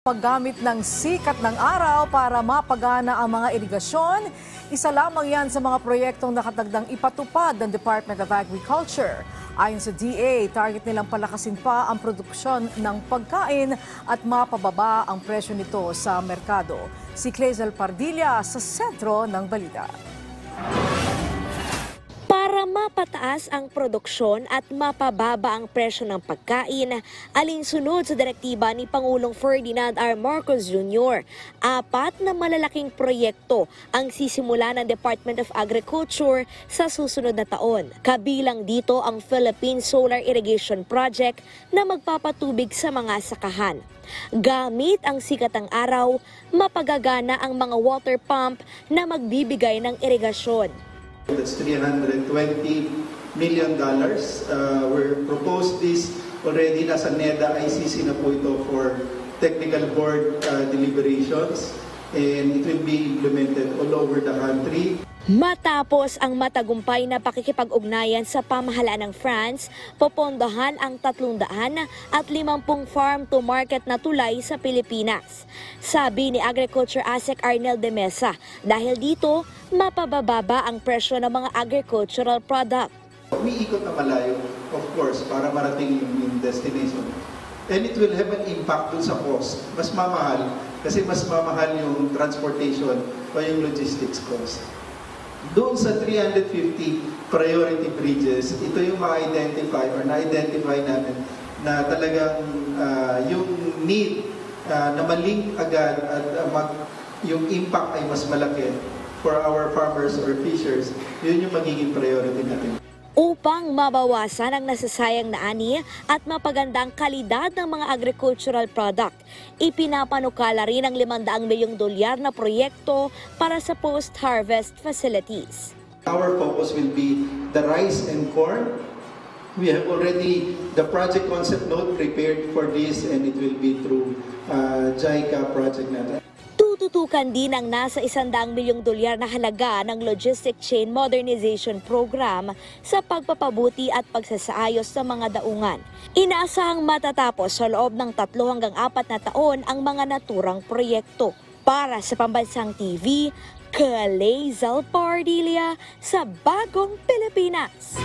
Paggamit ng sikat ng araw para mapagana ang mga irigasyon, isa lamang yan sa mga proyektong nakatagdang ipatupad ng Department of Agriculture. Ayon sa DA, target nilang palakasin pa ang produksyon ng pagkain at mapababa ang presyo nito sa merkado. Si Clazel Pardilla sa sentro ng balita. Para mapataas ang produksyon at mapababa ang presyo ng pagkain, alinsunod sa direktiba ni Pangulong Ferdinand R. Marcos Jr., 4 na malalaking proyekto ang sisimula ng Department of Agriculture sa susunod na taon. Kabilang dito ang Philippine Solar Irrigation Project na magpapatubig sa mga sakahan. Gamit ang sikat ng araw, mapagagana ang mga water pump na magbibigay ng irigasyon. That's $320 million. We're proposed this already. Nasa NEDA ICC na po ito for technical board deliberations, and it will be implemented all over the country. Matapos ang matagumpay na pakikipag-ugnayan sa pamahalaan ng France, popondohan ang 350 farm-to-market na tulay sa Pilipinas. Sabi ni Agriculture ASEC Arnel de Mesa, dahil dito, mapababa ang presyo ng mga agricultural product. Umiikot na malayo, of course, para marating yung destination. And it will have an impact dun sa cost. Mas mamahal, kasi mas mamahal yung transportation o yung logistics cost. Doon sa 350 priority bridges, ito yung ma-identify or na-identify natin na talagang yung need na malink agad at yung impact ay mas malaki for our farmers or fishers, yun yung magiging priority natin. Upang mabawasan ang nasasayang na ani at mapaganda ang kalidad ng mga agricultural product, ipinapanukala rin ang $500 milyong na proyekto para sa post-harvest facilities. Our focus will be the rice and corn. We have already the project concept note prepared for this, and it will be through JICA project natin. Tututukan din ang nasa $100 milyong na halaga ng Logistic Chain Modernization Program sa pagpapabuti at pagsasaayos sa mga daungan. Inaasahang matatapos sa loob ng 3 hanggang 4 na taon ang mga naturang proyekto. Para sa Pambansang TV, Clazel Pardilla sa Bagong Pilipinas.